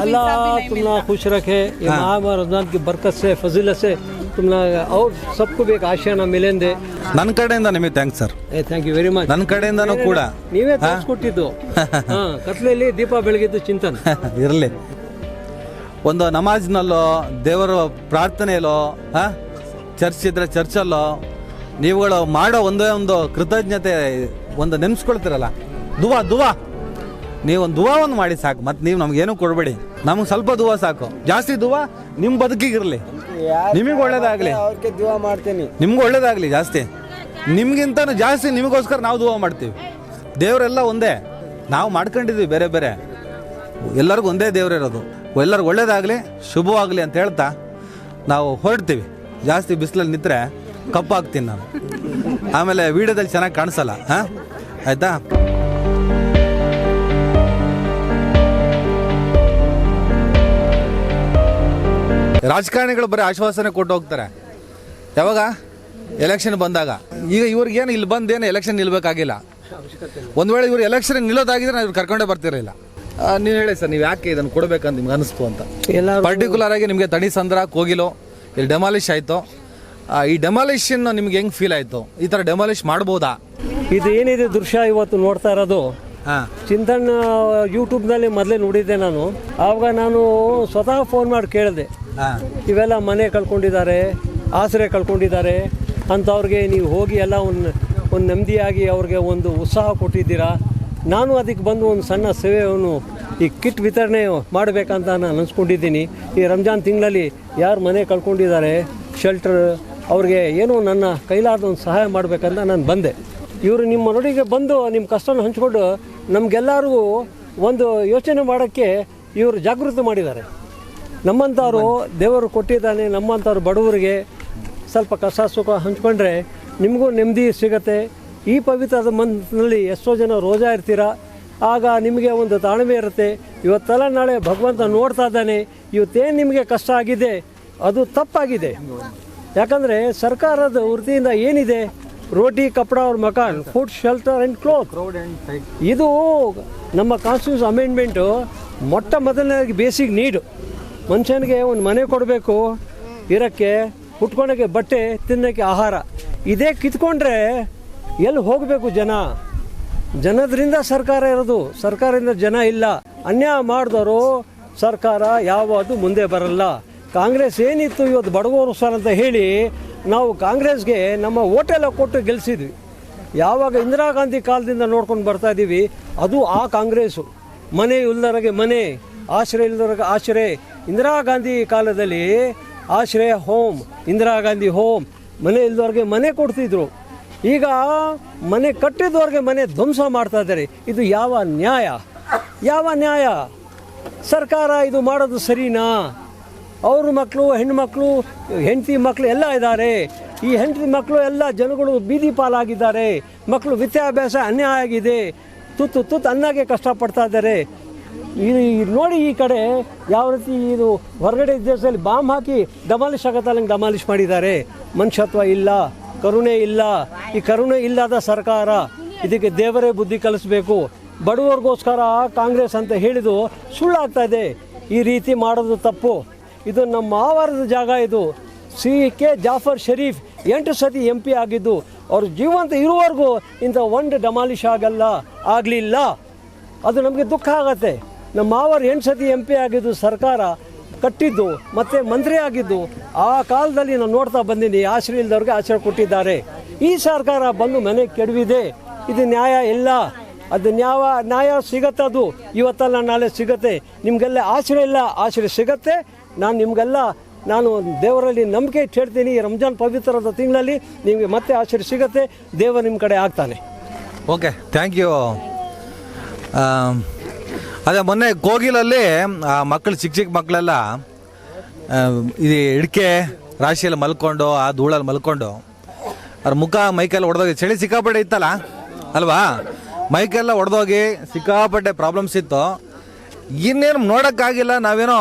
अल्लाह तुमना खुश रखे, ये माह रमजान की बरकत से फजीलत से तुमना और सबको भी एक आशियाना मिलेंदे. ನನ್ನ ಕಡೆಯಿಂದ ನಿಮಗೆ thanks sir. Thank you very much. ನನ್ನ ಕಡೆಯಿಂದನೂ ಕೂಡ ನೀವೇ ತೋರಿಸ್ಕೊಟ್ಟಿದ್ದು. ಕತ್ಲೆಯಲ್ಲಿ ದೀಪ ಬೆಳಗಿದ್ದು ಚಿಂತನೆ ಇರಲಿ. ಒಂದು ನಮಾಜ್ನಲ್ಲೋ, ದೇವರ ಪ್ರಾರ್ಥನೆಯಲ್ಲೋ, ಚರ್ಚ್ ಇದ್ರೆ ಚರ್ಚಲ್ಲೋ ನೀವುಗಳು ಮಾಡೋ ಒಂದೇ ಒಂದು ಕೃತಜ್ಞತೆ ಒಂದು ನೆನೆಸ್ಕೊಳ್ತಿರಲ್ಲ, ದುವಾ ನೀವೊಂದು ದುವಾ ಒಂದು ಮಾಡಿ ಸಾಕು. ಮತ್ತು ನೀವು ನಮಗೇನು ಕೊಡಬೇಡಿ, ನಮಗೆ ಸ್ವಲ್ಪ ದುವಾ ಸಾಕು. ಜಾಸ್ತಿ ದುವಾ ನಿಮ್ಮ ಬದುಕಿಗಿರಲಿ, ನಿಮಗೆ ಒಳ್ಳೇದಾಗಲಿ. ದುವಾ ಮಾಡ್ತೀನಿ, ನಿಮ್ಗೆ ಒಳ್ಳೇದಾಗಲಿ. ಜಾಸ್ತಿ ನಿಮ್ಗಿಂತನೂ ಜಾಸ್ತಿ ನಿಮಗೋಸ್ಕರ ನಾವು ದುವಾ ಮಾಡ್ತೀವಿ. ದೇವರೆಲ್ಲ ಒಂದೇ, ನಾವು ಮಾಡ್ಕೊಂಡಿದ್ವಿ ಬೇರೆ ಬೇರೆ, ಎಲ್ಲರಿಗೂ ಒಂದೇ ದೇವರಿರೋದು. ಎಲ್ಲರಿಗೂ ಒಳ್ಳೇದಾಗಲಿ, ಶುಭವಾಗಲಿ ಅಂತ ಹೇಳ್ತಾ ನಾವು ಹೊರಡ್ತೀವಿ. ಜಾಸ್ತಿ ಬಿಸಿಲಲ್ಲಿ ನಿಂತರೆ ಕಪ್ಪಾಗ್ತೀನಿ ನಾನು, ಆಮೇಲೆ ವಿಡಿಯೋದಲ್ಲಿ ಚೆನ್ನಾಗಿ ಕಾಣಿಸಲ್ಲ. ಆಯಿತಾ? ರಾಜಕಾರಣಿಗಳು ಬರೀ ಆಶ್ವಾಸನೆ ಕೊಟ್ಟು ಹೋಗ್ತಾರೆ. ಯಾವಾಗ ಎಲೆಕ್ಷನ್ ಬಂದಾಗ, ಈಗ ಇವ್ರಿಗೇನು ಇಲ್ಲಿ ಬಂದೇನು ಎಲೆಕ್ಷನ್ ನಿಲ್ಬೇಕಾಗಿಲ್ಲ. ಒಂದು ವೇಳೆ ಇವ್ರು ಎಲೆಕ್ಷನ್ ನಿಲ್ಲೋದಾಗಿದ್ರೆ ನಾವು ಇವ್ರು ಕರ್ಕೊಂಡೇ ಬರ್ತಿರಲಿಲ್ಲ. ನೀವು ಹೇಳಿ ಸರ್, ನೀವು ಯಾಕೆ ಇದನ್ನು ಕೊಡಬೇಕಂತ ನಿಮ್ಗೆ ಅನಿಸ್ತು ಅಂತ? ಪರ್ಟಿಕ್ಯುಲರ್ ಆಗಿ ನಿಮಗೆ ತಣಿಸಂದ್ರ ಕೋಗಿಲು ಇಲ್ಲಿ ಡೆಮಾಲಿಷ್ ಆಯಿತು. ಈ ಡೆಮಾಲಿಷನ್ ನಿಮ್ಗೆ ಹೆಂಗೆ ಫೀಲ್ ಆಯಿತು? ಈ ಥರ ಡೆಮಾಲಿಷ್ ಮಾಡ್ಬೋದಾ? ಇದು ಏನಿದೆ ದೃಶ್ಯ ಇವತ್ತು ನೋಡ್ತಾ ಇರೋದು, ಚಿಂತನ್ ಯೂಟ್ಯೂಬ್ನಲ್ಲಿ ಮೊದಲೇ ನೋಡಿದ್ದೆ ನಾನು. ಆವಾಗ ನಾನು ಸ್ವತಃ ಫೋನ್ ಮಾಡಿ ಕೇಳಿದೆ, ಇವೆಲ್ಲ ಮನೆ ಕಳ್ಕೊಂಡಿದ್ದಾರೆ, ಆಸರೆ ಕಳ್ಕೊಂಡಿದ್ದಾರೆ ಅಂಥವ್ರಿಗೆ ನೀವು ಹೋಗಿ ಎಲ್ಲ ಒಂದು ನೆಮ್ಮದಿಯಾಗಿ ಅವ್ರಿಗೆ ಒಂದು ಉತ್ಸಾಹ ಕೊಟ್ಟಿದ್ದೀರಾ. ನಾನು ಅದಕ್ಕೆ ಬಂದು ಒಂದು ಸಣ್ಣ ಸೇವೆಯನ್ನು ಈ ಕಿಟ್ ವಿತರಣೆ ಮಾಡಬೇಕಂತ ನಾನು ಅನಿಸ್ಕೊಂಡಿದ್ದೀನಿ. ಈ ರಂಜಾನ್ ತಿಂಗಳಲ್ಲಿ ಯಾರು ಮನೆ ಕಳ್ಕೊಂಡಿದ್ದಾರೆ, ಶೆಲ್ಟರ್, ಅವ್ರಿಗೆ ಏನೋ ನನ್ನ ಕೈಲಾದ ಒಂದು ಸಹಾಯ ಮಾಡಬೇಕಂತ ನಾನು ಬಂದೆ. ಇವರು ನಿಮ್ಮ ಮನೆಗೆ ಬಂದು ನಿಮ್ಮ ಕಷ್ಟನ ಹಂಚ್ಕೊಂಡು ನಮಗೆಲ್ಲರಿಗೂ ಒಂದು ಯೋಚನೆ ಮಾಡೋಕ್ಕೆ ಇವರು ಜಾಗೃತಿ ಮಾಡಿದ್ದಾರೆ. ನಮ್ಮಂಥವ್ರು ದೇವರು ಕೊಟ್ಟಿದ್ದಾನೆ, ನಮ್ಮಂಥವ್ರು ಬಡವರಿಗೆ ಸ್ವಲ್ಪ ಕಷ್ಟ ಸುಖ ಹಂಚ್ಕೊಂಡ್ರೆ ನಿಮಗೂ ನೆಮ್ಮದಿ ಸಿಗುತ್ತೆ. ಈ ಪವಿತ್ರದ ಮಂತ್ನಲ್ಲಿ ಎಷ್ಟೋ ಜನ ರೋಜಾ ಇರ್ತೀರ, ಆಗ ನಿಮಗೆ ಒಂದು ತಾಳ್ಮೆ ಇರುತ್ತೆ. ಇವತ್ತೆಲ್ಲ ನಾಳೆ ಭಗವಂತ ನೋಡ್ತಾ ಇದ್ದಾನೆ. ಇವತ್ತೇನು ನಿಮಗೆ ಕಷ್ಟ ಆಗಿದೆ ಅದು ತಪ್ಪಾಗಿದೆ. ಯಾಕಂದರೆ ಸರ್ಕಾರದ ವೃತ್ತಿಯಿಂದ ಏನಿದೆ, ರೋಟಿ ಕಪಡ ಅವ್ರ Makaan, food shelter and cloth. ಇದು ನಮ್ಮ ಕಾನ್ಸ್ಟಿಟ್ಯೂಷನ್ ಅಮೆಂಡ್ಮೆಂಟು ಮೊಟ್ಟ ಮೊದಲನೇದಾಗಿ ಬೇಸಿಕ್ ನೀಡು. ಮನುಷ್ಯನಿಗೆ ಒಂದು ಮನೆ ಕೊಡಬೇಕು, ಇರೋಕ್ಕೆ, ಉಟ್ಕೊಳಕ್ಕೆ ಬಟ್ಟೆ, ತಿನ್ನೋಕ್ಕೆ ಆಹಾರ. ಇದೇ ಕಿತ್ಕೊಂಡ್ರೆ ಎಲ್ಲಿ ಹೋಗಬೇಕು ಜನದ್ರಿಂದ ಸರ್ಕಾರ ಇರೋದು, ಸರ್ಕಾರದಿಂದ ಜನ ಇಲ್ಲ. ಅನ್ಯಾಯ ಮಾಡಿದವರು ಸರ್ಕಾರ ಯಾವುದು ಮುಂದೆ ಬರಲ್ಲ. ಕಾಂಗ್ರೆಸ್ ಏನಿತ್ತು ಇವತ್ತು ಬಡವರು ಸರ್ ಅಂತ ಹೇಳಿ ನಾವು ಕಾಂಗ್ರೆಸ್ಗೆ ನಮ್ಮ ಓಟೆಲ್ಲ ಕೊಟ್ಟು ಗೆಲ್ಲಿಸಿದ್ವಿ. ಯಾವಾಗ ಇಂದಿರಾ ಗಾಂಧಿ ಕಾಲದಿಂದ ನೋಡ್ಕೊಂಡು ಬರ್ತಾ ಇದ್ದೀವಿ, ಅದು ಆ ಕಾಂಗ್ರೆಸ್ಸು. ಮನೆ ಇಲ್ಲದವರಿಗೆ ಮನೆ, ಆಶ್ರಯ ಇಲ್ಲದವ್ರಿಗೆ ಆಶ್ರಯ. ಇಂದಿರಾ ಗಾಂಧಿ ಕಾಲದಲ್ಲಿ ಆಶ್ರಯ ಹೋಮ್, ಇಂದಿರಾ ಗಾಂಧಿ ಹೋಮ್, ಮನೆ ಇಲ್ಲದವ್ರಿಗೆ ಮನೆ ಕೊಡ್ತಿದ್ರು. ಈಗ ಮನೆ ಕಟ್ಟಿದವ್ರಿಗೆ ಮನೆ ಧ್ವಂಸ ಮಾಡ್ತಾ ಇದ್ದಾರೆ. ಇದು ಯಾವ ನ್ಯಾಯ? ಸರ್ಕಾರ ಇದು ಮಾಡೋದು ಸರಿನಾ? ಅವ್ರ ಮಕ್ಕಳು, ಹೆಣ್ಮಕ್ಳು, ಹೆಂಡತಿ ಮಕ್ಕಳು ಎಲ್ಲ ಇದ್ದಾರೆ. ಈ ಹೆಂಡತಿ ಮಕ್ಕಳು ಎಲ್ಲ ಜನಗಳು ಬೀದಿ ಪಾಲಾಗಿದ್ದಾರೆ. ಮಕ್ಕಳು ವಿದ್ಯಾಭ್ಯಾಸ ಅನ್ಯಾಯ ಆಗಿದೆ. ತುತ್ತು ಅನ್ನಕ್ಕೆ ಕಷ್ಟಪಡ್ತಾ ಇದ್ದಾರೆ. ನೋಡಿ ಈ ಕಡೆ ಯಾವ ರೀತಿ ಇದು ಹೊರಗಡೆ ದೇಶದಲ್ಲಿ ಬಾಂಬ್ ಹಾಕಿ ಡಮಾಲಿಷ್ ಆಗತ್ತಲ್ಲ, ಡಮಾಲಿಷ್ ಮಾಡಿದ್ದಾರೆ. ಮನುಷ್ಯತ್ವ ಇಲ್ಲ, ಕರುಣೆ ಇಲ್ಲ. ಈ ಕರುಣೆ ಇಲ್ಲದ ಸರ್ಕಾರ, ಇದಕ್ಕೆ ದೇವರೇ ಬುದ್ಧಿ ಕಲಿಸ್ಬೇಕು. ಬಡವರಿಗೋಸ್ಕರ ಕಾಂಗ್ರೆಸ್ ಅಂತ ಹೇಳಿದು ಸುಳ್ಳಾಗ್ತಾ ಇದೆ. ಈ ರೀತಿ ಮಾಡೋದು ತಪ್ಪು. ಇದು ನಮ್ಮ ಮಾವಾರದ ಜಾಗ. ಇದು ಕೆ ಜಾಫರ್ ಶರೀಫ್ 8 ಸತಿ MP ಆಗಿದ್ದು, ಅವ್ರ ಜೀವಂತ ಇರುವವರೆಗೂ ಇಂಥ ಒಂದು ಡೆಮಾಲಿಷ್ ಆಗಲಿಲ್ಲ. ಅದು ನಮಗೆ ದುಃಖ ಆಗತ್ತೆ. ನಮ್ಮ ಮಾವರು 8 ಸತಿ MP ಆಗಿದ್ದು, ಸರ್ಕಾರ ಕಟ್ಟಿದ್ದು, ಮತ್ತು ಮಂತ್ರಿ ಆಗಿದ್ದು. ಆ ಕಾಲದಲ್ಲಿ ನಾನು ನೋಡ್ತಾ ಬಂದೀನಿ, ಆಶ್ರಯ ಇಲ್ಲದವ್ರಿಗೆ ಆಶ್ರಯ ಕೊಟ್ಟಿದ್ದಾರೆ. ಈ ಸರ್ಕಾರ ಬಂದು ಮನೆ ಕೆಡವಿದೆ. ಇದು ನ್ಯಾಯ ಇಲ್ಲ. ಅದು ನ್ಯಾಯ ಸಿಗತ್ತೆ. ಅದು ಇವತ್ತಲ್ಲ ನಾಳೆ ಸಿಗತ್ತೆ. ನಿಮಗೆಲ್ಲ ಆಶ್ರಯ ಇಲ್ಲ, ಆಶ್ರಯ ಸಿಗತ್ತೆ. ನಾನು ದೇವರಲ್ಲಿ ನಂಬಿಕೆ ಇಟ್ಟು ಹೇಳ್ತೀನಿ, ರಂಜಾನ್ ಪವಿತ್ರದ ತಿಂಗಳಲ್ಲಿ ನಿಮಗೆ ಮತ್ತೆ ಆಶ್ರಯ ಸಿಗತ್ತೆ. ದೇವರು ನಿಮ್ಮ ಕಡೆ ಆಗ್ತಾನೆ. Okay, thank you. ಅದೇ ಮೊನ್ನೆ ಕೋಗಿಲಲ್ಲಿ ಮಕ್ಕಳು, ಚಿಕ್ಕ ಮಕ್ಕಳೆಲ್ಲ ಇದು ಇಡ್ಕೆ ರಾಶಿಯಲ್ಲಿ ಮಲ್ಕೊಂಡು, ಆ ಧೂಳಲ್ಲಿ ಮಲ್ಕೊಂಡು ಅವ್ರ ಮುಖ ಮೈಕೆಲ್ಲ ಹೊಡೆದೋಗಿ, ಚಳಿ ಸಿಕ್ಕಾಪಟ್ಟೆ ಇತ್ತಲ್ಲ ಅಲ್ವಾ, ಮೈಕೆಲ್ಲ ಹೊಡೆದೋಗಿ ಸಿಕ್ಕಾಪಟ್ಟೆ ಪ್ರಾಬ್ಲಮ್ಸ್ ಇತ್ತು. ಇನ್ನೇನು ನೋಡೋಕ್ಕಾಗಿಲ್ಲ. ನಾವೇನೋ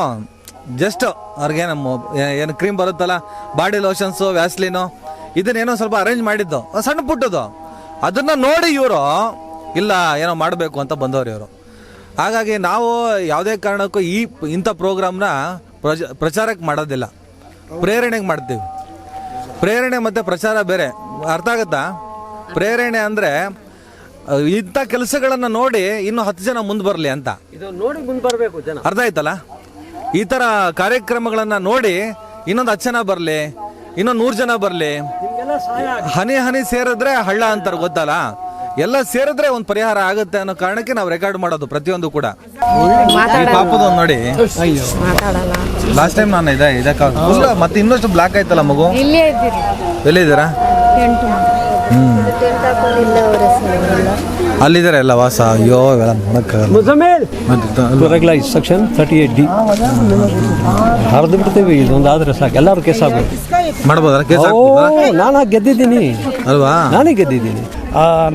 ಜಸ್ಟ್ ಅವ್ರಿಗೇನು ಏನು ಕ್ರೀಮ್ ಬರುತ್ತಲ್ಲ, ಬಾಡಿ ಲೋಷನ್ಸು, ವ್ಯಾಸ್ಲಿನು, ಇದನ್ನೇನೋ ಸ್ವಲ್ಪ ಅರೇಂಜ್ ಮಾಡಿದ್ದು ಸಣ್ಣ ಪುಟ್ಟದು. ಅದನ್ನು ನೋಡಿ ಇವರು ಇಲ್ಲ ಏನೋ ಮಾಡಬೇಕು ಅಂತ ಬಂದವ್ರು ಇವರು. ಹಾಗಾಗಿ ನಾವು ಯಾವುದೇ ಕಾರಣಕ್ಕೂ ಇಂಥ ಪ್ರೋಗ್ರಾಮ್ನ ಪ್ರಚಾರಕ್ಕೆ ಮಾಡೋದಿಲ್ಲ, ಪ್ರೇರಣೆಗೆ ಮಾಡ್ತೀವಿ. ಪ್ರೇರಣೆ ಮತ್ತು ಪ್ರಚಾರ ಬೇರೆ, ಅರ್ಥ ಆಗುತ್ತಾ? ಪ್ರೇರಣೆ ಅಂದರೆ ಇಂಥ ಕೆಲಸಗಳನ್ನು ನೋಡಿ ಇನ್ನೂ 10 ಜನ ಮುಂದೆ ಬರಲಿ ಅಂತ, ಇದು ನೋಡಿ ಮುಂದೆ ಬರಬೇಕು ಜನ. ಅರ್ಥ ಆಯ್ತಲ್ಲ? ಈ ಥರ ಕಾರ್ಯಕ್ರಮಗಳನ್ನು ನೋಡಿ ಇನ್ನೊಂದು 10 ಜನ ಬರಲಿ, ಇನ್ನೊಂದು 100 ಜನ ಬರಲಿ. ಹನಿ ಹನಿ ಸೇರಿದ್ರೆ ಹಳ್ಳ ಅಂತಾರೆ, ಗೊತ್ತಲ್ಲ? ಎಲ್ಲ ಸೇರಿದ್ರೆ ಒಂದು ಪರಿಹಾರ ಆಗುತ್ತೆ ಅನ್ನೋ ಕಾರಣಕ್ಕೆ ನಾವು ರೆಕಾರ್ಡ್ ಮಾಡೋದು ಪ್ರತಿಯೊಂದು ಕೂಡ. ಪಾಪದ ಒಂದು ನೋಡಿ, ಲಾಸ್ಟ್ ಟೈಮ್ ನಾನು ಇದಕ್ಕೆ ಮತ್ತೆ ಇನ್ನಷ್ಟು ಬ್ಲಾಕ್ ಆಯ್ತಲ್ಲ ಮಗು. ಎಲ್ಲಿದ್ದೀರಾ? ಅಲ್ಲಿದ್ದಾರೆ ಎಲ್ಲ ವಾಸ. ಅಯ್ಯೋ ಇವೆಲ್ಲ ನೋಡಕ್ಕಾಗಲ್ಲ. ಸೆಕ್ಷನ್ 38D ಹರಿದು ಬಿಡ್ತೀವಿ, ಇದೊಂದಾದ್ರೆ ಸಾಕು, ಎಲ್ಲರೂ ಕೇಸ್ ಆಗ್ಬೇಕು. ಮಾಡ್ಬೋದಲ್ಲ ಕೇಸ್? ನಾನು ಗೆದ್ದಿದ್ದೀನಿ ಅಲ್ವಾ? ನಾನೇ ಗೆದ್ದಿದ್ದೀನಿ.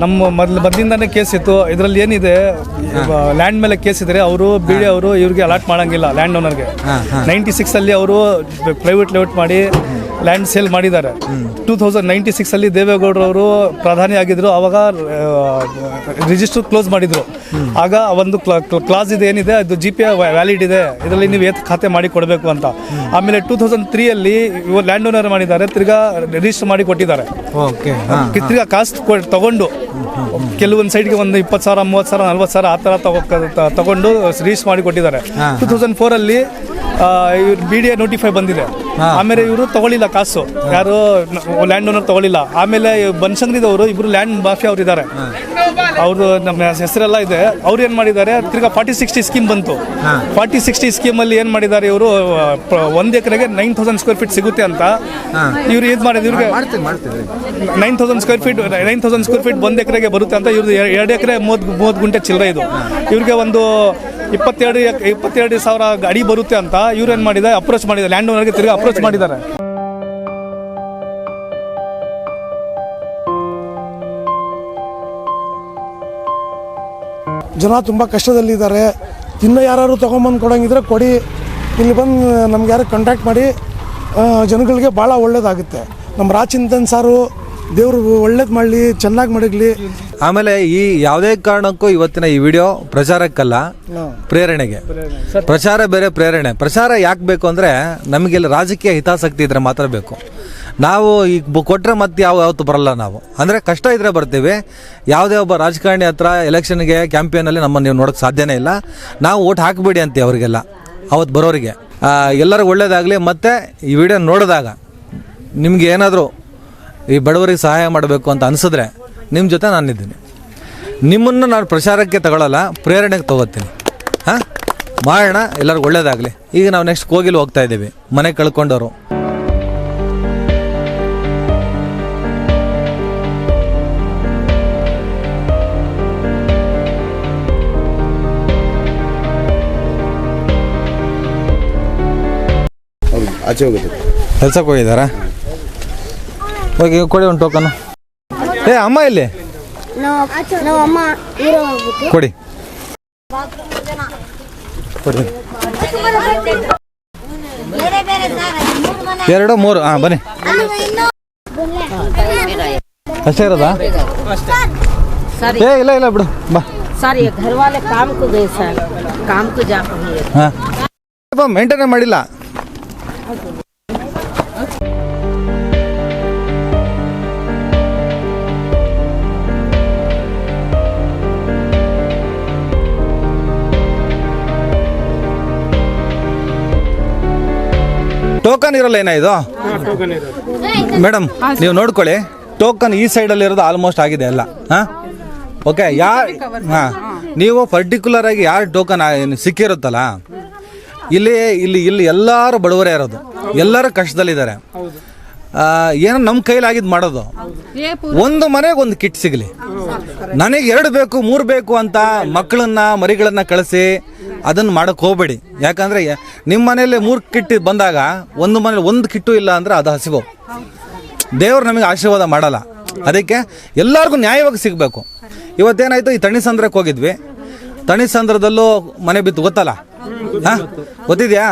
ನಮ್ಮ ಮೊದಲಿಂದಾನೇ ಕೇಸ್ ಇತ್ತು. ಇದರಲ್ಲಿ ಏನಿದೆ, ಲ್ಯಾಂಡ್ ಮೇಲೆ ಕೇಸ್ ಇದ್ರೆ ಅವರು ಬಿಡಿ ಅವರು ಇವ್ರಿಗೆ ಅಲಾಟ್ ಮಾಡಂಗಿಲ್ಲ ಲ್ಯಾಂಡ್ ಓನರ್ಗೆ. 96 ಅಲ್ಲಿ ಅವರು ಪ್ರೈವೇಟ್ ಲೇಔಟ್ ಮಾಡಿ ಲ್ಯಾಂಡ್ ಸೇಲ್ ಮಾಡಿದ್ದಾರೆ. 2096 ಅಲ್ಲಿ ದೇವೇಗೌಡರವರು ಪ್ರಧಾನಿ ಆಗಿದ್ರು, ಅವಾಗ ರಿಜಿಸ್ಟರ್ ಕ್ಲೋಸ್ ಮಾಡಿದ್ರು. ಆಗ ಒಂದು ಕ್ಲಾಸ್ ಇದೆ, ಏನಿದೆ ಅದು GPA ವ್ಯಾಲಿಡ್ ಇದೆ, ಇದರಲ್ಲಿ ನೀವು ಖಾತೆ ಮಾಡಿ ಕೊಡಬೇಕು ಅಂತ. ಆಮೇಲೆ 2003 ಅಲ್ಲಿ ಇವರು ಲ್ಯಾಂಡ್ ಓನರ್ ಮಾಡಿದ್ದಾರೆ, ತಿರ್ಗಾ ರಿಜಿಸ್ಟರ್ ಮಾಡಿ ಕೊಟ್ಟಿದ್ದಾರೆ. ತಿರ್ಗಾ ಕಾಸ್ಟ್ ತಗೊಂಡು ಕೆಲವೊಂದು ಸೈಡ್ಗೆ ಒಂದು 20,000, 30,000, 40,000 ಆ ಥರ ತಗೊಂಡು ರಿಜಿಸ್ಟರ್ ಮಾಡಿ ಕೊಟ್ಟಿದ್ದಾರೆ. 2004 ಅಲ್ಲಿ BDA ನೋಟಿಫೈ ಬಂದಿದೆ. ಆಮೇಲೆ ಇವರು ತಗೊಳ್ಳಿಲ್ಲ ಕಾಸು, ಯಾರು ಲ್ಯಾಂಡ್ ಓನರ್ ತಗೊಳ್ಳಿಲ್ಲ. ಆಮೇಲೆ ಬನಶಂಕರಿದವರು ಇಬ್ರು ಲ್ಯಾಂಡ್ ಮಾಫಿಯಾ ಅವ್ರು ಇದ್ದಾರೆ, ಅವ್ರದ್ದು ನಮ್ಮ ಹೆಸರೆಲ್ಲ ಇದೆ. ಅವ್ರು ಏನು ಮಾಡಿದ್ದಾರೆ, ತಿರ್ಗಾ 40-60 ಸ್ಕೀಮ್ ಬಂತು. 40-60 ಸ್ಕೀಮಲ್ಲಿ ಏನು ಮಾಡಿದ್ದಾರೆ ಇವರು, 1 ಎಕರೆಗೆ 9,000 ಸ್ಕ್ವೇರ್ ಫೀಟ್ ಸಿಗುತ್ತೆ ಅಂತ ಇವ್ರು ಇದು ಮಾಡಿದ್ರು. ಇವ್ರಿಗೆ 9,000 ಸ್ಕ್ವೇರ್ ಫೀಟ್ 1 ಎಕರೆಗೆ ಬರುತ್ತೆ ಅಂತ. ಇವ್ರದ್ದು 2 ಎಕರೆ 30 ಗುಂಟೆ ಚಿಲ್ಲರೆ. ಇದು ಇವ್ರಿಗೆ ಒಂದು 22,000 ಅಡಿ ಬರುತ್ತೆ ಅಂತ ಇವ್ರು ಏನು ಮಾಡಿದ್ದಾರೆ, ಅಪ್ರೋಚ್ ಮಾಡಿದ್ದಾರೆ ಲ್ಯಾಂಡ್ ಓನರ್ಗೆ, ತಿರ್ಗಿ ಅಪ್ರೋಚ್ ಮಾಡಿದ್ದಾರೆ. ಜನ ತುಂಬ ಕಷ್ಟದಲ್ಲಿದ್ದಾರೆ. ಇನ್ನೂ ಯಾರು ತೊಗೊಂಬಂದು ಕೊಡೋಂಗಿದ್ರೆ ಕೊಡಿ, ಇಲ್ಲಿ ಬಂದು ನಮ್ಗೆ ಯಾರು ಕಾಂಟ್ಯಾಕ್ಟ್ ಮಾಡಿ. ಜನಗಳಿಗೆ ಭಾಳ ಒಳ್ಳೇದಾಗುತ್ತೆ. ನಮ್ಮ ರಾಚಿಂತನ್ ಸಾರು ದೇವರು ಒಳ್ಳೇದು ಮಾಡಲಿ, ಚೆನ್ನಾಗಿ ಮಡಗಲಿ. ಆಮೇಲೆ ಈ ಯಾವುದೇ ಕಾರಣಕ್ಕೂ ಇವತ್ತಿನ ಈ ವಿಡಿಯೋ ಪ್ರಚಾರಕ್ಕಲ್ಲ, ಪ್ರೇರಣೆಗೆ. ಪ್ರಚಾರ ಬೇರೆ, ಪ್ರೇರಣೆ. ಪ್ರಚಾರ ಯಾಕೆ ಬೇಕು ಅಂದರೆ ನಮಗೆಲ್ಲ ರಾಜಕೀಯ ಹಿತಾಸಕ್ತಿ ಇದ್ರೆ ಮಾತ್ರ ಬೇಕು. ನಾವು ಈಗ ಕೊಟ್ಟರೆ ಮತ್ತೆ ಯಾವತ್ತು ಬರಲ್ಲ. ನಾವು ಅಂದರೆ ಕಷ್ಟ ಇದ್ರೆ ಬರ್ತೀವಿ. ಯಾವುದೇ ಒಬ್ಬ ರಾಜಕಾರಣಿ ಹತ್ರ ಎಲೆಕ್ಷನ್ಗೆ ಕ್ಯಾಂಪೇನಲ್ಲಿ ನಮ್ಮನ್ನು ನೀವು ನೋಡೋಕ್ಕೆ ಸಾಧ್ಯನೇ ಇಲ್ಲ. ನಾವು ಓಟ್ ಹಾಕಬೇಡಿ ಅಂತೀವಿ ಅವರಿಗೆಲ್ಲ, ಅವತ್ತು ಬರೋರಿಗೆ. ಎಲ್ಲರಿಗೂ ಒಳ್ಳೇದಾಗಲಿ. ಮತ್ತು ಈ ವಿಡಿಯೋ ನೋಡಿದಾಗ ನಿಮ್ಗೆ ಏನಾದರೂ ಈ ಬಡವರಿಗೆ ಸಹಾಯ ಮಾಡಬೇಕು ಅಂತ ಅನಿಸಿದ್ರೆ ನಿಮ್ಮ ಜೊತೆ ನಾನಿದ್ದೀನಿ. ನಿಮ್ಮನ್ನು ನಾನು ಪ್ರಚಾರಕ್ಕೆ ತಗೊಳ್ಳಲ್ಲ, ಪ್ರೇರಣೆಗೆ ತೊಗೋತೀನಿ. ಮಾಡೋಣ, ಎಲ್ಲರಿಗೂ ಒಳ್ಳೇದಾಗಲಿ. ಈಗ ನಾವು ನೆಕ್ಸ್ಟ್ ಕೋಗಿಲು ಹೋಗ್ತಾ ಇದ್ದೀವಿ, ಮನೆ ಕಳ್ಕೊಂಡವರು. ಆಚೆ ಹೋಗುತ್ತೆ, ಕೆಲ್ಸಕ್ಕೆ ಹೋಗಿದ್ದಾರಾ? ಹೋಗಿ ಕೊಡಿ ಒಂದು ಟೋಕನು. ಅಮ್ಮ ಇಲ್ಲಿ ಕೊಡಿ, ಕೊಡಿ. 2 3 ಬನ್ನಿ. ಅಷ್ಟೇ ಇರೋದಾ? ಇಲ್ಲ ಬಿಡು, ಬಾ. सर ये घर वाले काम को गए सर, काम को जा ಮೇಂಟೈನ್ ಮಾಡಿಲ್ಲ. ಟೋಕನ್ ಇರಲ್ಲ ಏನ ಇದು? ಮೇಡಮ್ ನೀವು ನೋಡ್ಕೊಳ್ಳಿ, ಟೋಕನ್ ಈ ಸೈಡಲ್ಲಿ ಇರೋದು ಆಲ್ಮೋಸ್ಟ್ ಆಗಿದೆ ಎಲ್ಲ. ಓಕೆ, ನೀವು ಪರ್ಟಿಕ್ಯುಲರ್ ಆಗಿ ಯಾರು ಟೋಕನ್ ಸಿಕ್ಕಿರುತ್ತಲ್ಲ, ಇಲ್ಲಿ ಎಲ್ಲರೂ ಬಡವರೇ ಇರೋದು, ಎಲ್ಲರೂ ಕಷ್ಟದಲ್ಲಿದ್ದಾರೆ. ಏನೋ ನಮ್ಮ ಕೈಲಾಗಿದ್ದು ಮಾಡೋದು. ಒಂದು ಮನೆಗೆ ಒಂದು ಕಿಟ್ ಸಿಗಲಿ, ನನಗೆ 2 ಬೇಕು 3 ಬೇಕು ಅಂತ ಮಕ್ಕಳನ್ನ ಮರಿಗಳನ್ನ ಕಳಿಸಿ ಅದನ್ನು ಮಾಡೋಕ್ಕೆ ಹೋಗಬೇಡಿ. ಯಾಕಂದರೆ ನಿಮ್ಮ ಮನೇಲಿ 3 ಕಿಟ್ ಬಂದಾಗ ಒಂದು ಮನೇಲಿ 1 ಕಿಟ್ಟು ಇಲ್ಲ ಅಂದರೆ ಅದು ಹಸಿವು. ದೇವರು ನಮಗೆ ಆಶೀರ್ವಾದ ಮಾಡಲ್ಲ. ಅದಕ್ಕೆ ಎಲ್ಲರಿಗೂ ನ್ಯಾಯವಾಗಿ ಸಿಗಬೇಕು. ಇವತ್ತೇನಾಯಿತು, ಈ ತಣಿಸಂದ್ರಕ್ಕೆ ಹೋಗಿದ್ವಿ. ತಣಿಸಂದ್ರದಲ್ಲೂ ಮನೆ ಬಿತ್ತು, ಗೊತ್ತಲ್ಲ? ಗೊತ್ತಿದ್ಯಾ?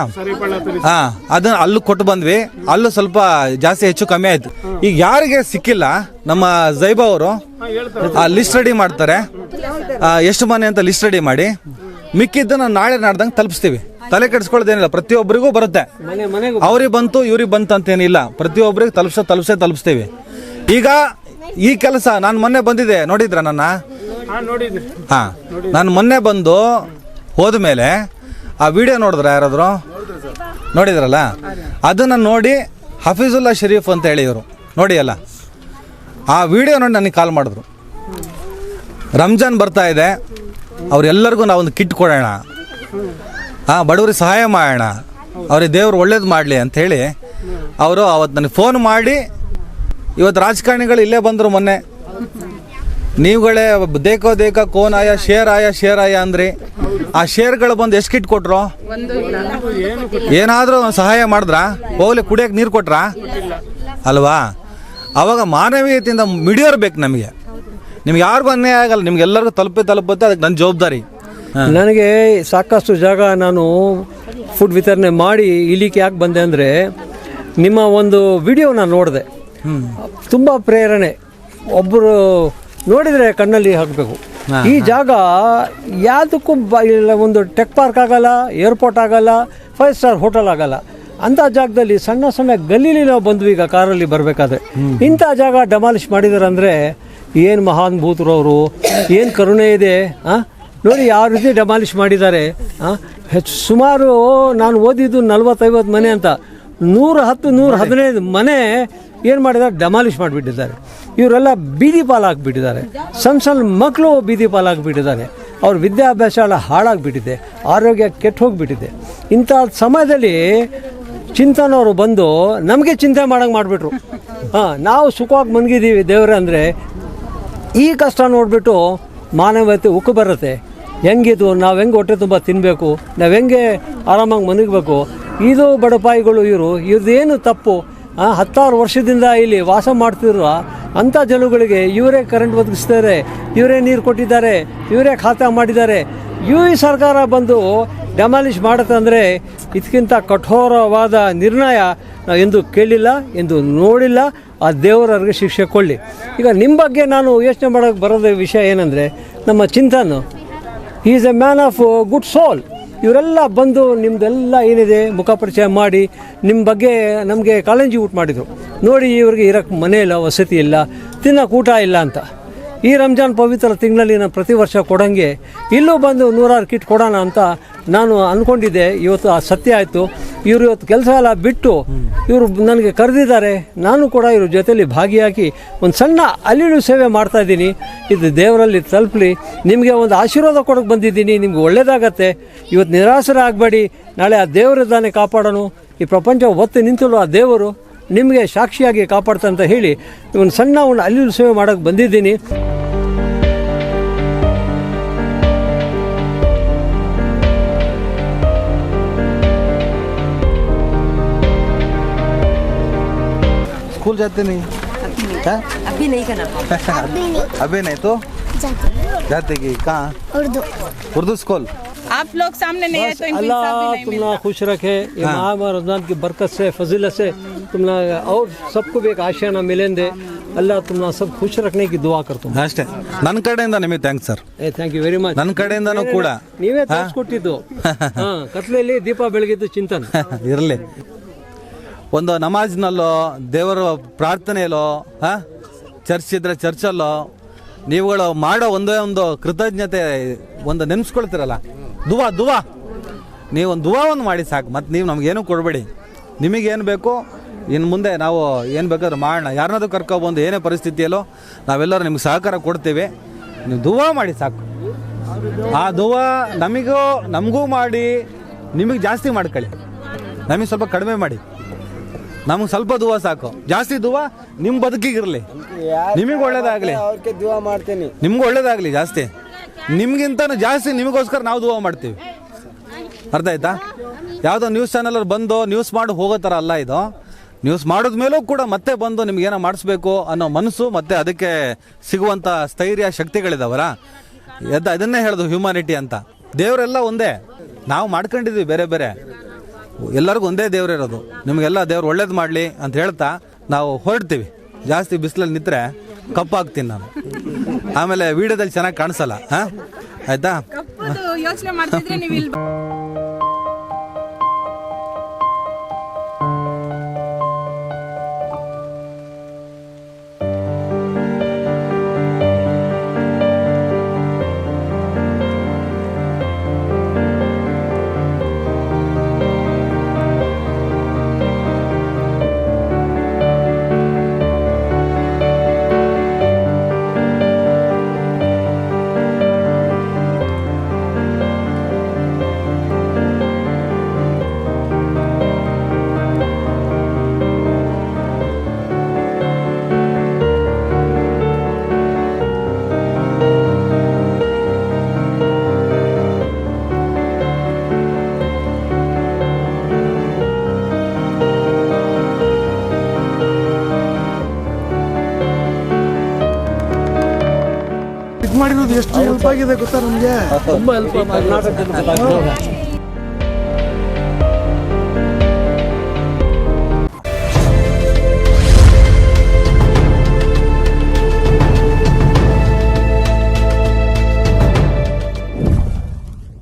ಅದನ್ನ ಅಲ್ಲೂ ಕೊಟ್ಟು ಬಂದ್ವಿ. ಅಲ್ಲೂ ಸ್ವಲ್ಪ ಜಾಸ್ತಿ ಹೆಚ್ಚು ಕಮ್ಮಿ ಆಯ್ತು. ಈಗ ಯಾರಿಗೆ ಸಿಕ್ಕಿಲ್ಲ, ನಮ್ಮ ಜೈಬಾ ಅವರು ಲಿಸ್ಟ್ ರೆಡಿ ಮಾಡ್ತಾರೆ, ಎಷ್ಟು ಮನೆ ಅಂತ ಲಿಸ್ಟ್ ರೆಡಿ ಮಾಡಿ ಮಿಕ್ಕಿದ್ದನ್ನು ನಾಳೆ ನಾಡ್ದಂಗೆ ತಲುಪಿಸ್ತೀವಿ. ತಲೆ ಕೆಡಿಸ್ಕೊಳ್ಳೋದೇನಿಲ್ಲ, ಪ್ರತಿಯೊಬ್ಬರಿಗೂ ಬರುತ್ತೆ. ಮನೆಗೂ ಅವ್ರಿಗೆ ಬಂತು ಇವ್ರಿಗೆ ಬಂತು ಅಂತೇನಿಲ್ಲ, ಪ್ರತಿಯೊಬ್ಬರಿಗೆ ತಲುಪಿಸ್ತೀವಿ. ಈಗ ಈ ಕೆಲಸ ನಾನು ಮೊನ್ನೆ ಬಂದಿದ್ದೆ, ನೋಡಿದ್ರ ನನ್ನ? ಹಾಂ, ನಾನು ಮೊನ್ನೆ ಬಂದು ಹೋದ್ಮೇಲೆ ಆ ವಿಡಿಯೋ ನೋಡಿದ್ರ ಯಾರಾದ್ರು? ನೋಡಿದ್ರಲ್ಲ, ಅದನ್ನು ನೋಡಿ ಹಫೀಜುಲ್ಲಾ ಶರೀಫ್ ಅಂತ ಹೇಳಿ ಇವರು ನೋಡಿ ಅಲ್ಲ, ಆ ವಿಡಿಯೋ ನೋಡಿ ನನಗೆ ಕಾಲ್ ಮಾಡಿದ್ರು. ರಂಜಾನ್ ಬರ್ತಾ ಇದೆ, ಅವರೆಲ್ಲರಿಗೂ ನಾವೊಂದು ಕಿಟ್ ಕೊಡೋಣ, ಬಡವರಿಗೆ ಸಹಾಯ ಮಾಡೋಣ, ಅವ್ರಿಗೆ ದೇವ್ರು ಒಳ್ಳೇದು ಮಾಡಲಿ ಅಂಥೇಳಿ ಅವರು ಅವತ್ತು ನನಗೆ ಫೋನ್ ಮಾಡಿ, ಇವತ್ತು ರಾಜಕಾರಣಿಗಳು ಇಲ್ಲೇ ಬಂದರು ಮೊನ್ನೆ, ನೀವುಗಳೇ ದೇಕೋ ಕೋನ್ ಆಯ ಶೇರ್ ಆಯ ಅಂದ್ರಿ. ಆ ಶೇರ್ಗಳು ಬಂದು ಎಷ್ಟು ಕಿಟ್ ಕೊಟ್ರು? ಏನಾದರೂ ಸಹಾಯ ಮಾಡಿದ್ರಾ? ಹೋಗ್ಲಿ ಕುಡಿಯೋಕೆ ನೀರು ಕೊಟ್ರಾ? ಅಲ್ವಾ? ಅವಾಗ ಮಾನವೀಯತೆಯಿಂದ ಮಿಡಿಯೋರು ಬೇಕು ನಮಗೆ. ನಿಮ್ಗೆ ಯಾರಿಗೂ ಅನ್ಯಾಯ ಆಗಲ್ಲ, ನಿಮ್ಗೆಲ್ಲರಿಗೂ ತಲುಪುತ್ತೆ, ಅದಕ್ಕೆ ನನ್ನ ಜವಾಬ್ದಾರಿ. ನನಗೆ ಸಾಕಷ್ಟು ಜಾಗ ನಾನು ಫುಡ್ ವಿತರಣೆ ಮಾಡಿ ಇಲ್ಲಿಗೆ ಯಾಕೆ ಬಂದೆ ಅಂದರೆ, ನಿಮ್ಮ ಒಂದು ವಿಡಿಯೋ ನಾನು ನೋಡಿದೆ, ತುಂಬ ಪ್ರೇರಣೆ. ಒಬ್ಬರು ನೋಡಿದರೆ ಕಣ್ಣಲ್ಲಿ ಹಾಕಬೇಕು. ಈ ಜಾಗ ಯಾವುದಕ್ಕೂ ಇಲ್ಲ, ಒಂದು ಟೆಕ್ ಪಾರ್ಕ್ ಆಗಲ್ಲ, ಏರ್ಪೋರ್ಟ್ ಆಗಲ್ಲ, 5 ಸ್ಟಾರ್ ಹೋಟೆಲ್ ಆಗಲ್ಲ. ಅಂಥ ಜಾಗದಲ್ಲಿ ಸಣ್ಣ ಸಣ್ಣ ಗಲ್ಲಿಲಿ ನಾವು ಬಂದ್ವಿ ಈಗ ಕಾರಲ್ಲಿ ಬರಬೇಕಾದ್ರೆ. ಇಂಥ ಜಾಗ ಡೆಮಾಲಿಷ್ ಮಾಡಿದ್ದಾರೆ ಅಂದರೆ ಏನು ಮಹಾನ್ ಭೂತರು ಅವರು, ಏನು ಕರುಣೆ ಇದೆ. ನೋಡಿ ಯಾವ ರೀತಿ ಡೆಮಾಲಿಷ್ ಮಾಡಿದ್ದಾರೆ. ಸುಮಾರು ನಾನು ಓದಿದ್ದು 40-50 ಮನೆ ಅಂತ, 110-115 ಮನೆ ಏನು ಮಾಡಿದ್ದಾರೆ, ಡೆಮಾಲಿಷ್ ಮಾಡಿಬಿಟ್ಟಿದ್ದಾರೆ. ಇವರೆಲ್ಲ ಬೀದಿ ಪಾಲಾಗಿಬಿಟ್ಟಿದ್ದಾರೆ. ಸಣ್ಣ ಮಕ್ಕಳು ಬೀದಿ ಪಾಲಾಗಿಬಿಟ್ಟಿದ್ದಾರೆ. ಅವ್ರ ವಿದ್ಯಾಭ್ಯಾಸ ಎಲ್ಲ ಹಾಳಾಗಿಬಿಟ್ಟಿದೆ, ಆರೋಗ್ಯ ಕೆಟ್ಟು ಹೋಗಿಬಿಟ್ಟಿದೆ. ಇಂಥ ಸಮಯದಲ್ಲಿ ಚಿಂತನವರು ಬಂದು ನಮಗೆ ಚಿಂತೆ ಮಾಡೋಂಗೆ ಮಾಡಿಬಿಟ್ರು. ನಾವು ಸುಖವಾಗಿ ಮನ್ಗಿದ್ದೀವಿ ದೇವರೇ ಅಂದರೆ, ಈ ಕಷ್ಟ ನೋಡಿಬಿಟ್ಟು ಮಾನವೀಯತೆ ಉಕ್ಕು ಬರುತ್ತೆ. ಹೆಂಗಿದು, ನಾವು ಹೆಂಗೆ ಹೊಟ್ಟೆ ತುಂಬ ತಿನ್ನಬೇಕು, ನಾವು ಹೆಂಗೆ ಆರಾಮಾಗಿ ಮನಗಬೇಕು. ಇದು ಬಡಪಾಯಿಗಳು, ಇವ್ರದ್ದೇನು ತಪ್ಪು? 10 ವರ್ಷದಿಂದ ಇಲ್ಲಿ ವಾಸ ಮಾಡ್ತಿರೋ ಅಂಥ ಜನಗಳಿಗೆ ಇವರೇ ಕರೆಂಟ್ ಒದಗಿಸ್ತಾರೆ, ಇವರೇ ನೀರು ಕೊಟ್ಟಿದ್ದಾರೆ, ಇವರೇ ಖಾತಾ ಮಾಡಿದ್ದಾರೆ. ಈ ಸರ್ಕಾರ ಬಂದು ಡೆಮಾಲಿಷ್ ಮಾಡುತ್ತಂದರೆ ಇದಕ್ಕಿಂತ ಕಠೋರವಾದ ನಿರ್ಣಯ ನಾವು ಎಂದು ಕೇಳಿಲ್ಲ, ಎಂದು ನೋಡಿಲ್ಲ. ಆ ದೇವರವ್ರಿಗೆ ಶಿಕ್ಷೆ ಕೊಳ್ಳಿ. ಈಗ ನಿಮ್ಮ ಬಗ್ಗೆ ನಾನು ಯೋಚನೆ ಮಾಡೋಕ್ಕೆ ಬರೋದ ವಿಷಯ ಏನಂದರೆ, ನಮ್ಮ Chintan is a man of good soul. ಇವರೆಲ್ಲ ಬಂದು ನಿಮ್ಮದೆಲ್ಲ ಏನಿದೆ ಮುಖ ಪರಿಚಯ ಮಾಡಿ ನಿಮ್ಮ ಬಗ್ಗೆ ನಮಗೆ ಕಾಳಜಿ ಊಟ ಮಾಡಿದರು. ನೋಡಿ, ಇವ್ರಿಗೆ ಇರೋಕ್ಕೆ ಮನೆ ಇಲ್ಲ, ವಸತಿ ಇಲ್ಲ, ತಿನ್ನೋಕೆ ಊಟ ಇಲ್ಲ ಅಂತ. ಈ ರಂಜಾನ್ ಪವಿತ್ರ ತಿಂಗಳಲ್ಲಿ ನಾನು ಪ್ರತಿ ವರ್ಷ ಕೊಡೋಂಗೆ ಇಲ್ಲೂ ಬಂದು 100 ಕಿಟ್ ಕೊಡೋಣ ಅಂತ ನಾನು ಅಂದ್ಕೊಂಡಿದ್ದೆ. ಇವತ್ತು ಆ ಸತ್ಯ ಆಯಿತು. ಇವರು ಇವತ್ತು ಕೆಲಸ ಎಲ್ಲ ಬಿಟ್ಟು ಇವರು ನನಗೆ ಕರೆದಿದ್ದಾರೆ. ನಾನು ಕೂಡ ಇವ್ರ ಜೊತೆಯಲ್ಲಿ ಭಾಗಿಯಾಗಿ ಒಂದು ಸಣ್ಣ ಅಲ್ಲಿಡು ಸೇವೆ ಮಾಡ್ತಾಯಿದ್ದೀನಿ. ಇದು ದೇವರಲ್ಲಿ ತಲುಪಲಿ. ನಿಮಗೆ ಒಂದು ಆಶೀರ್ವಾದ ಕೊಡೋಕೆ ಬಂದಿದ್ದೀನಿ. ನಿಮ್ಗೆ ಒಳ್ಳೆಯದಾಗತ್ತೆ. ಇವತ್ತು ನಿರಾಸರ ಆಗಬೇಡಿ. ನಾಳೆ ಆ ದೇವರಿದ್ದಾನೆ ಕಾಪಾಡೋನು. ಈ ಪ್ರಪಂಚ ಒತ್ತು ನಿಂತಲು ಆ ದೇವರು ನಿಮಗೆ ಸಾಕ್ಷಿಯಾಗಿ ಕಾಪಾಡ್ತಂತ ಹೇಳಿ ಒಂದು ಸಣ್ಣ ಅಲ್ಲಿಡು ಸೇವೆ ಮಾಡೋಕ್ಕೆ ಬಂದಿದ್ದೀನಿ. स्कूल जाते नहीं? अभी नहीं करना। अभी नहीं तो जाते कि कहाँ? उर्दू स्कूल। आप लोग सामने नहीं है तो इनको अल्लाह इंसाफ भी नहीं तुमना मिलता। खुश रखे। ये माह रमजान की बरकत से, फजीलत से तुमना और सबको भी एक आशियाना मिलेंगे। अल्लाह तुमना सब खुश रखने की दुआ करता हूँ. ಅಷ್ಟೇ. ನನ್ನ ಕಡೆಯಿಂದ ನಿಮಗೆ thanks sir. Thank you very much. ನನ್ನ ಕಡೆಯಿಂದನೂ ಕೂಡ ನೀವೇ ತೋರಿಸ್ಕೊಟ್ಟಿದ್ದು. ಕತ್ಲೆಯಲ್ಲಿ ದೀಪ ಬೆಳಗಿದ್ದು ಚಿಂತನ್ ಇರಲಿ. ಒಂದು ನಮಾಜ್ನಲ್ಲೋ, ದೇವರ ಪ್ರಾರ್ಥನೆಯಲ್ಲೋ, ಚರ್ಚ್ ಇದ್ರೆ ಚರ್ಚಲ್ಲೋ ನೀವುಗಳು ಮಾಡೋ ಒಂದೇ ಒಂದು ಕೃತಜ್ಞತೆ ಒಂದು ನೆನೆಸ್ಕೊಳ್ತೀರಲ್ಲ, ದುವಾ ನೀವು ಒಂದು ದುವಾವನ್ನು ಮಾಡಿ ಸಾಕು. ಮತ್ತು ನೀವು ನಮಗೇನು ಕೊಡಬೇಡಿ. ನಿಮಗೇನು ಬೇಕು ಇನ್ನು ಮುಂದೆ ನಾವು ಏನು ಬೇಕಾದ್ರೂ ಮಾಡೋಣ. ಯಾರನ್ನಾದ್ರೂ ಕರ್ಕೊಬಂದು ಏನೇ ಪರಿಸ್ಥಿತಿಯಲ್ಲೋ ನಾವೆಲ್ಲರೂ ನಿಮ್ಗೆ ಸಹಕಾರ ಕೊಡ್ತೀವಿ. ನೀವು ದುವಾ ಮಾಡಿ ಸಾಕು. ಆ ದುವಾ ನಮಗೂ ಮಾಡಿ, ನಿಮಗೆ ಜಾಸ್ತಿ ಮಾಡ್ಕೊಳ್ಳಿ. ನಮಗೆ ಸ್ವಲ್ಪ ಕಡಿಮೆ ಮಾಡಿ. ನಮಗೆ ಸ್ವಲ್ಪ ದುವಾ ಸಾಕು. ಜಾಸ್ತಿ ದುವಾ ನಿಮ್ಮ ಬದುಕಿಗಿರಲಿ, ನಿಮಗೆ ಒಳ್ಳೇದಾಗಲಿ. ದುವಾ ಮಾಡ್ತೀನಿ, ನಿಮ್ಗೆ ಒಳ್ಳೇದಾಗಲಿ. ಜಾಸ್ತಿ ನಿಮ್ಗಿಂತನೂ ಜಾಸ್ತಿ ನಿಮಗೋಸ್ಕರ ನಾವು ದುವಾ ಮಾಡ್ತೀವಿ. ಅರ್ಥ ಆಯ್ತಾ? ಯಾವುದೋ ನ್ಯೂಸ್ ಚಾನಲಲ್ಲಿ ಬಂದು ನ್ಯೂಸ್ ಮಾಡಿ ಹೋಗೋ ಥರ ಅಲ್ಲ ಇದು. ನ್ಯೂಸ್ ಮಾಡಿದ ಮೇಲೂ ಕೂಡ ಮತ್ತೆ ಬಂದು ನಿಮ್ಗೇನೋ ಮಾಡಿಸ್ಬೇಕು ಅನ್ನೋ ಮನಸ್ಸು, ಮತ್ತು ಅದಕ್ಕೆ ಸಿಗುವಂಥ ಸ್ಥೈರ್ಯ, ಶಕ್ತಿಗಳಿದಾವಲ್ಲ, ಅದನ್ನೇ ಹೇಳೋದು ಹ್ಯೂಮ್ಯಾನಿಟಿ ಅಂತ. ದೇವರೆಲ್ಲ ಒಂದೇ. ನಾವು ಮಾಡ್ಕೊಂಡಿದ್ವಿ ಬೇರೆ ಬೇರೆ, ಎಲ್ಲರಿಗೂ ಒಂದೇ ದೇವರಿರೋದು. ನಿಮಗೆಲ್ಲ ದೇವ್ರು ಒಳ್ಳೇದು ಮಾಡಲಿ ಅಂತ ಹೇಳ್ತಾ ನಾವು ಹೊರಡ್ತೀವಿ. ಜಾಸ್ತಿ ಬಿಸಿಲಲ್ಲಿ ನಿಂತರೆ ಕಪ್ಪಾಗ್ತೀನಿ ನಾನು, ಆಮೇಲೆ ವೀಡಿಯೋದಲ್ಲಿ ಚೆನ್ನಾಗಿ ಕಾಣಿಸಲ್ಲ. ಆಯಿತಾ? ಪಾಪದು ಯೋಚನೆ ಮಾಡ್ತಿದ್ರೆ ನೀವು ಇಲ್ಲಿ ಇದು ಮಾಡಿರೋದು ಎಷ್ಟು ಹೆಲ್ಪ್ ಆಗಿದೆ ಗೊತ್ತಾ ನಮಗೆ. ತುಂಬ ಹೆಲ್ಪ್ ಕರ್ನಾಟಕದ